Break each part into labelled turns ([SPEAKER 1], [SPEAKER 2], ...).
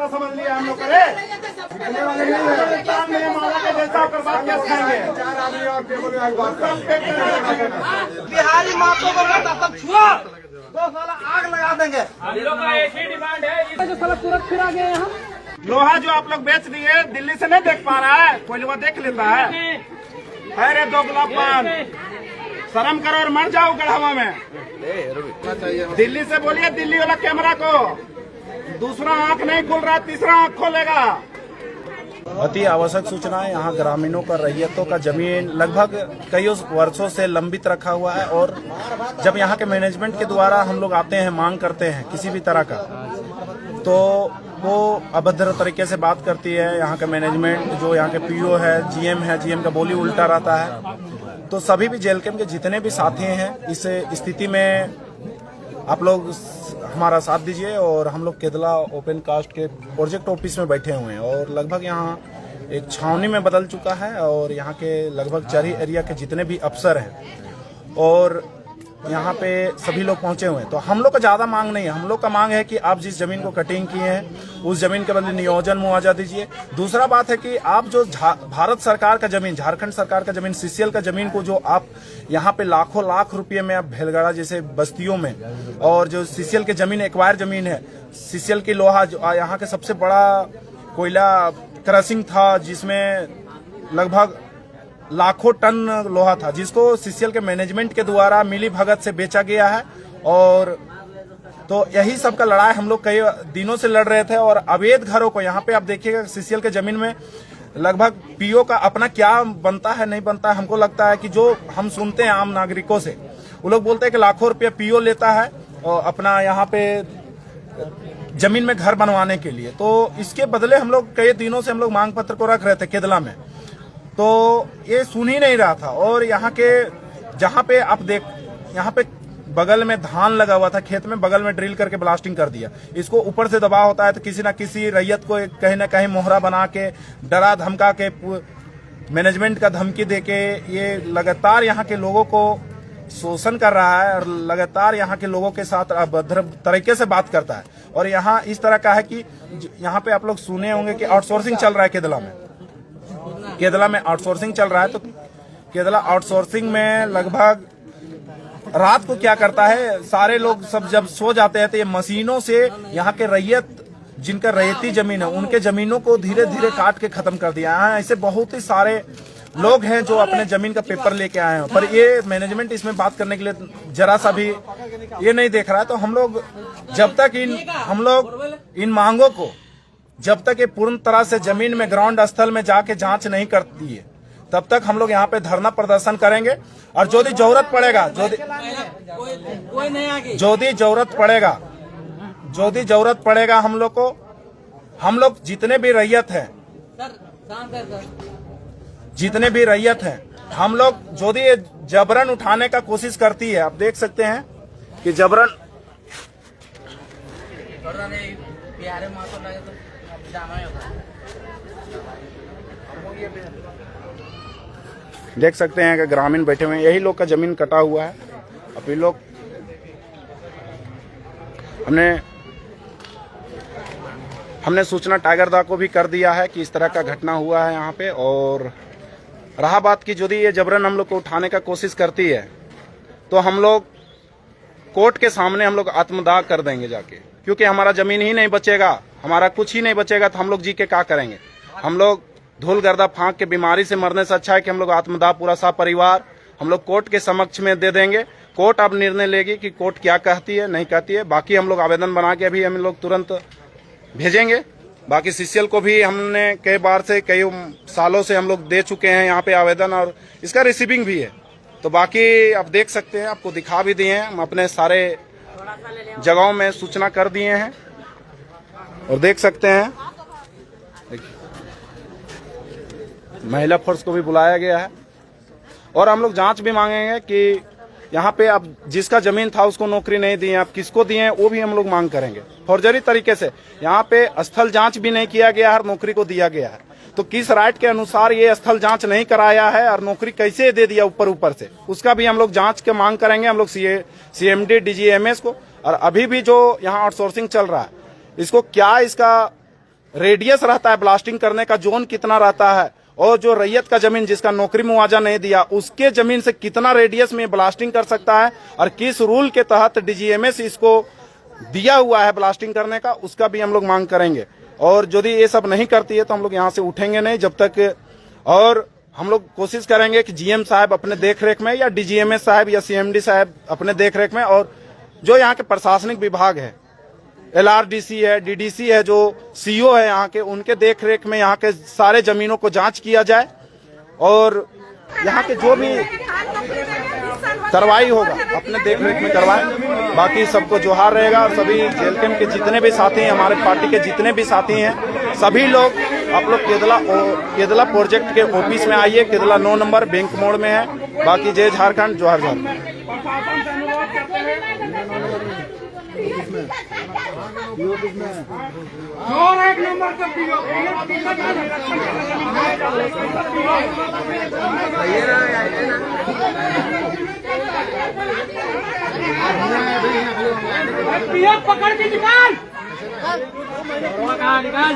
[SPEAKER 1] समझ लिया हम लोग करे माला के जैसा होकर बात क्या खाएंगे।
[SPEAKER 2] बिहारी मातों को तब छुआ तो साला आग लगा देंगे।
[SPEAKER 3] हम लोग का एक ही डिमांड है
[SPEAKER 2] जो साला तुरंत फिर आ गए हम।
[SPEAKER 1] लोहा जो आप लोग बेच दिए दिल्ली से नहीं देख पा रहा है, कोई लोग देख लेता है। अरे दो गुलाबपान शर्म करो और मर जाओ गढ़वा में। दिल्ली से बोलिए दिल्ली वाला कैमरा को, दूसरा आंख नहीं खुल रहा, तीसरा आंख खोलेगा।
[SPEAKER 4] अति आवश्यक सूचना है। यहाँ ग्रामीणों का रैयतों का जमीन लगभग कई वर्षों से लंबित रखा हुआ है और जब यहाँ के मैनेजमेंट के द्वारा हम लोग आते हैं, मांग करते हैं किसी भी तरह का, तो वो अभद्र तरीके से बात करती है। यहाँ का मैनेजमेंट जो यहाँ के पीओ है, जीएम का बोली उल्टा रहता है। तो सभी भी जेल कैंप के जितने भी साथी हैं, इस स्थिति में आप लोग हमारा साथ दीजिए। और हम लोग केदला ओपन कास्ट के प्रोजेक्ट ऑफिस में बैठे हुए हैं और लगभग यहाँ एक छावनी में बदल चुका है और यहाँ के लगभग चरी एरिया के जितने भी अफसर हैं और यहाँ पे सभी लोग पहुंचे हुए हैं। तो हम लोग का ज्यादा मांग नहीं है, हम लोग का मांग है कि आप जिस जमीन को कटिंग किए हैं उस जमीन के बदले नियोजन मुआवजा दीजिए। दूसरा बात है कि आप जो भारत सरकार का जमीन, झारखंड सरकार का जमीन, सीसीएल का जमीन को जो आप यहाँ पे लाखों लाख रुपये में आप भेलगड़ा जैसे बस्तियों में, और जो सीसीएल के जमीन एक्वायर जमीन है, सीसीएल की लोहा जो यहाँ के सबसे बड़ा कोयला क्रशिंग था जिसमें लगभग लाखों टन लोहा था, जिसको सीसीएल के मैनेजमेंट के द्वारा मिली भगत से बेचा गया है। और तो यही सब का लड़ाई हम लोग कई दिनों से लड़ रहे थे। और अवैध घरों को यहाँ पे आप देखिएगा सीसीएल के जमीन में लगभग पीओ का अपना क्या बनता है नहीं बनता है। हमको लगता है कि जो हम सुनते हैं आम नागरिकों से, वो लोग बोलते हैं कि लाखों रुपया पीओ लेता है और अपना यहाँ पे जमीन में घर बनवाने के लिए। तो इसके बदले हम लोग कई दिनों से हम लोग मांग पत्र को रख रहे थे केदला में, तो ये सुन ही नहीं रहा था। और यहाँ के जहाँ पे आप देख, यहाँ पे बगल में धान लगा हुआ था, खेत में बगल में ड्रिल करके ब्लास्टिंग कर दिया। इसको ऊपर से दबाव होता है तो किसी ना किसी रैयत को कहीं ना कहीं मोहरा बना के, डरा धमका के, मैनेजमेंट का धमकी देके ये लगातार यहाँ के लोगों को शोषण कर रहा है और लगातार यहाँ के लोगों के साथ अभद्र तरीके से बात करता है। और यहाँ इस तरह का है कि यहाँ पे आप लोग सुने होंगे कि आउटसोर्सिंग चल रहा है केदला में। केदला में आउटसोर्सिंग चल रहा है। तो केदला आउटसोर्सिंग में लगभग रात को क्या करता है, सारे लोग सब जब सो जाते हैं तो ये मशीनों से यहाँ के रैयत, जिनका रैयती जमीन है, उनके जमीनों को धीरे धीरे काट के खत्म कर दिया है। ऐसे बहुत ही सारे लोग हैं जो अपने जमीन का पेपर लेके आए हैं, पर ये मैनेजमेंट इसमें बात करने के लिए जरा सा भी ये नहीं देख रहा है। तो हम लोग जब तक इन मांगों को, जब तक ये पूर्ण तरह से जमीन में ग्राउंड स्थल में जाके जांच नहीं करती है, तब तक हम लोग यहाँ पे धरना प्रदर्शन करेंगे। और जो भी जरूरत पड़ेगा, जो भी जरूरत पड़ेगा हम लोग जितने भी रैयत हैं, हम लोग जो भी जबरन उठाने का कोशिश करती है। आप देख सकते हैं कि जबरन देख सकते हैं कि ग्रामीण बैठे हुए हैं, यही लोग का जमीन कटा हुआ है। अभी लोग हमने सूचना टाइगर दा को भी कर दिया है कि इस तरह का घटना हुआ है यहाँ पे। और रहा बात की यदि ये जबरन हम लोग को उठाने का कोशिश करती है तो हम लोग कोर्ट के सामने हम लोग आत्मदाह कर देंगे जाके, क्योंकि हमारा जमीन ही नहीं बचेगा, हमारा कुछ ही नहीं बचेगा तो हम लोग जी के क्या करेंगे। हम लोग धूल गर्दा फांक के बीमारी से मरने से अच्छा है कि हम लोग आत्मदाह पूरा सा परिवार हम लोग कोर्ट के समक्ष में दे देंगे। कोर्ट अब निर्णय लेगी कि कोर्ट क्या कहती है नहीं कहती है। बाकी हम लोग आवेदन बना के अभी हम लोग तुरंत भेजेंगे। बाकी सीसीएल को भी हमने कई बार से, कई सालों से हम लोग दे चुके हैं यहाँ पे आवेदन, और इसका रिसीविंग भी है। तो बाकी आप देख सकते हैं, आपको दिखा भी दिए हैं, हम अपने सारे जगहों में सूचना कर दिए हैं और देख सकते हैं। महिला फोर्स को भी बुलाया गया है और हम लोग जांच भी मांगेंगे कि यहाँ पे आप जिसका जमीन था उसको नौकरी नहीं दी है, आप किसको दिए हैं वो भी हम लोग मांग करेंगे। फौर्जरी तरीके से यहाँ पे स्थल जांच भी नहीं किया गया है, नौकरी को दिया गया है। तो किस राइट के अनुसार ये स्थल जांच नहीं कराया है और नौकरी कैसे दे दिया ऊपर से, उसका भी हम लोग जांच के मांग करेंगे। हम लोग CMD DGMS को। और अभी भी जो यहाँ आउटसोर्सिंग चल रहा है, इसको क्या इसका रेडियस रहता है ब्लास्टिंग करने का, जोन कितना रहता है, और जो रैयत का जमीन जिसका नौकरी मुआवजा नहीं दिया उसके जमीन से कितना रेडियस में ब्लास्टिंग कर सकता है, और किस रूल के तहत डीजीएमएस इसको दिया हुआ है ब्लास्टिंग करने का, उसका भी हम लोग मांग करेंगे। और यदि ये सब नहीं करती है तो हम लोग यहाँ से उठेंगे नहीं जब तक, और हम लोग कोशिश करेंगे कि जीएम साहब अपने देखरेख में या डीजीएमएस साहब या सीएमडी साहब अपने देखरेख में, और जो यहाँ के प्रशासनिक विभाग है, एलआरडीसी है, डीडीसी है, जो सीओ है यहाँ के, उनके देखरेख में यहाँ के सारे जमीनों को जांच किया जाए, और यहाँ के जो भी कार्रवाई होगा अपने देखरेख में करवाएं। बाकी सबको जोहार रहेगा, और सभी जेल कैंप के जितने भी साथी हैं, हमारे पार्टी के जितने भी साथी हैं, सभी लोग आप लोग केदला प्रोजेक्ट के ऑफिस में आइए। केदला 9 नंबर बैंक मोड़ में है। बाकी जय झारखंड, जोहार झारखंड।
[SPEAKER 1] प्रशासन से अनुरोध करते हैं और 1 नंबर का
[SPEAKER 3] पीओ पकड़ के निकाल निकाल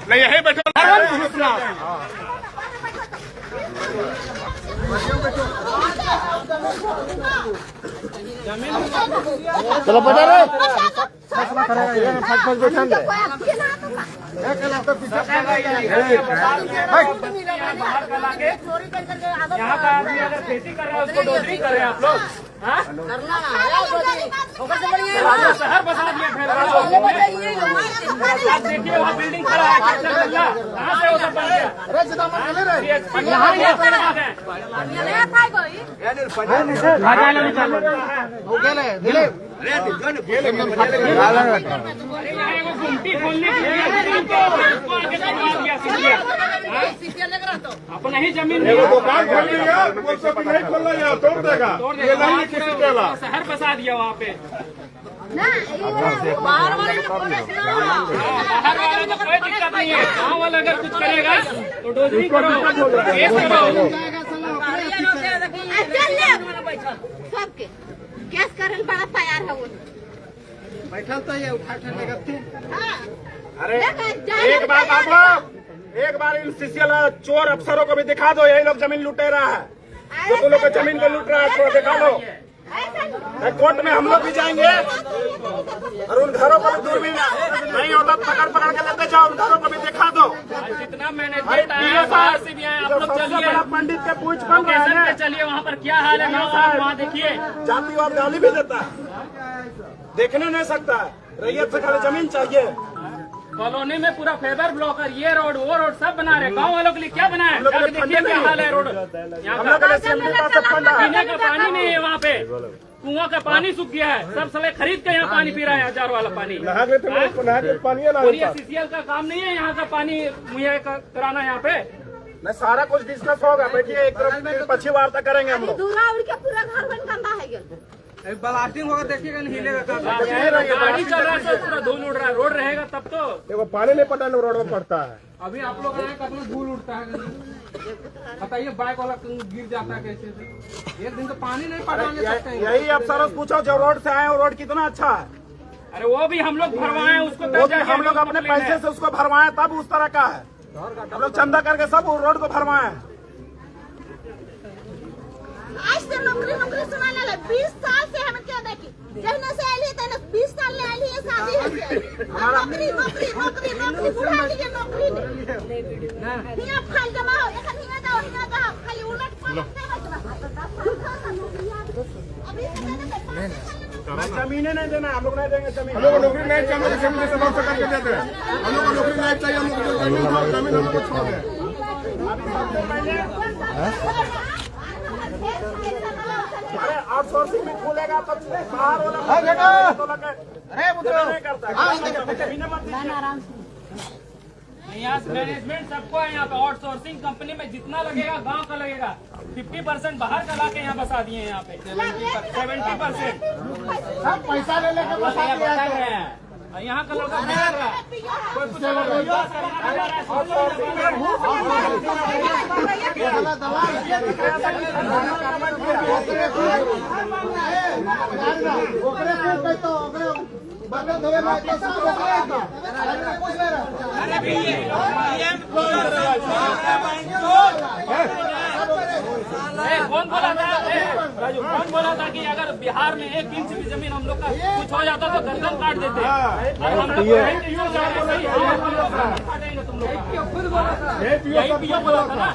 [SPEAKER 1] नहीं यही बैठो।
[SPEAKER 2] चलो बता रहे
[SPEAKER 3] यहाँ का आदमी अगर खेती कर रहा है उसको डोजरी कर रहे हैं आप लोग। शहर बसा दिया फिर आप देखिए वहाँ बिल्डिंग खड़ा है, कहाँ से वो सब बन घुमटी खोलने के लिए अपना ही जमीन
[SPEAKER 1] दुकान खोल लिया, नहीं खोलना, यहाँ तोड़ देगा,
[SPEAKER 3] शहर बसा दिया वहाँ पे।
[SPEAKER 5] बाहर वाले
[SPEAKER 3] बाहर वाला तो कोई दिक्कत नहीं है, गाँव वाला अगर कुछ करेगा तो डोजरी करो, केस करो।
[SPEAKER 5] सबके केस करल बड़ा तैयार है वो
[SPEAKER 2] बैठल तो ये उठा लेते।
[SPEAKER 1] अरे एक बात आप लोग, एक बार इन सीसीएल चोर अफसरों को भी दिखा दो, यही लोग जमीन लुटे रहा है, जो तुम लोग को जमीन को लूट रहा है, थोड़ा दिखा दो। कोर्ट में हम लोग भी जाएंगे और उन घरों को भी दूरबीन नहीं होता पकड़ पकड़ के लेते जाओ, उन घरों को भी दिखा दो।
[SPEAKER 3] जितना मैनेजमेंट आया बाहर से भी आया, आप लोग चलिए
[SPEAKER 1] पंडित के पूछ बन रहे हैं,
[SPEAKER 3] चलिए वहाँ पर क्या हाल है वहाँ देखिए।
[SPEAKER 1] जातिवाद गाली भी देता है, देखने नहीं सकता है, रैयत से खाली जमीन चाहिए।
[SPEAKER 3] कॉलोनी में पूरा फेबर ब्लॉकर, ये रोड वो रोड सब बना रहे, गांव वालों के लिए क्या बनाया है? देखिए क्या हाल है रोड यहाँ का। पीने का पानी नहीं है वहाँ पे, कुआं का पानी सूख गया है, सब साले खरीद के यहाँ पानी पी रहा है, 1000 वाला पानी। पूरी सीसीएल का काम नहीं है यहाँ का पानी मुहैया कराना यहाँ पे।
[SPEAKER 1] नहीं, सारा कुछ डिस्कस होगा, बैठिए एक तरफ अच्छी वार्ता करेंगे हम लोग।
[SPEAKER 5] दूरा उड़ के पूरा घर बन गंदा है गया।
[SPEAKER 2] ब्लास्टिंग होगा, देखिएगा नहीं हिलेगा।
[SPEAKER 3] गाड़ी चल रहा है, पूरा धूल उड़ रहा है, रोड रहेगा तब तो।
[SPEAKER 1] देखो पानी नहीं पटा, रोड में पड़ता है।
[SPEAKER 2] अभी आप लोग आए कभी धूल उठता है, बताइए बाइक वाला गिर जाता है कैसे से? एक दिन तो पानी नहीं पटाने सकते हैं।
[SPEAKER 1] यही अफसर से पूछो जो रोड से आए, वो रोड कितना अच्छा है।
[SPEAKER 3] अरे वो भी हम लोग भरवाए उसको,
[SPEAKER 1] वो भी हम लोग अपने पैसे से उसको भरवाए, तब उस तरह का है। हम लोग चंदा करके सब रोड को भरवाए।
[SPEAKER 5] आज से नौकरी सुनाने लगे, 20 साल से हम क्या देखी, जहने से आई है 20 साल ले आई है, शादी है, नौकरी नौकरी नौकरी नौकरी बुढ़ा लिए नौकरी ने हिया फाइल जमा हो, एखन हिया जाओ, हिया जाओ, खाली उलट पलट नहीं बचना। अभी
[SPEAKER 1] जमीनें नहीं देना, हम लोग नहीं देंगे जमीन।
[SPEAKER 6] हम लोग को नौकरी नहीं चाहिए, जमीन से समाप्त करके देते हैं। हम लोग को नौकरी नहीं चाहिए, हम लोग को जमीन हमको छोड़ दें।
[SPEAKER 1] अरे आउटसोर्सिंग में खुलेगा तो बाहर वाला नहीं करता।
[SPEAKER 3] यहाँ मैनेजमेंट सबको है, यहाँ पे आउटसोर्सिंग कंपनी में जितना लगेगा गांव का लगेगा, 50% बाहर का लाके यहाँ बसा दिए यहाँ पे, 70%
[SPEAKER 6] पैसा ले लेके बसा दिया है।
[SPEAKER 3] यहाँ का लड़का बिहार रहा है। कोई कुछ कौन बोला था राजू, कौन बोला था कि अगर बिहार में 1 इंच भी जमीन हम लोग का कुछ हो जाता तो गर्दन काट देते। और हम लोग काटेंगे तुम लोग, यही पीओ बोला था ना।